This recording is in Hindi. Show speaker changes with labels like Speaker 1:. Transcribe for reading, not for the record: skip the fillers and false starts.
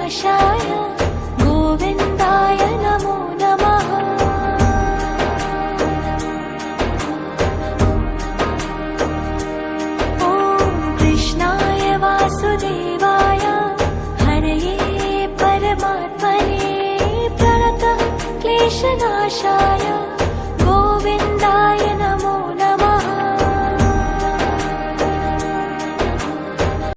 Speaker 1: क्लेशनाशाय गोविन्दाय नमो नमः। ॐ कृष्णाय वासुदेवाय हरये परमात्मने प्रणतः क्लेशनाशाय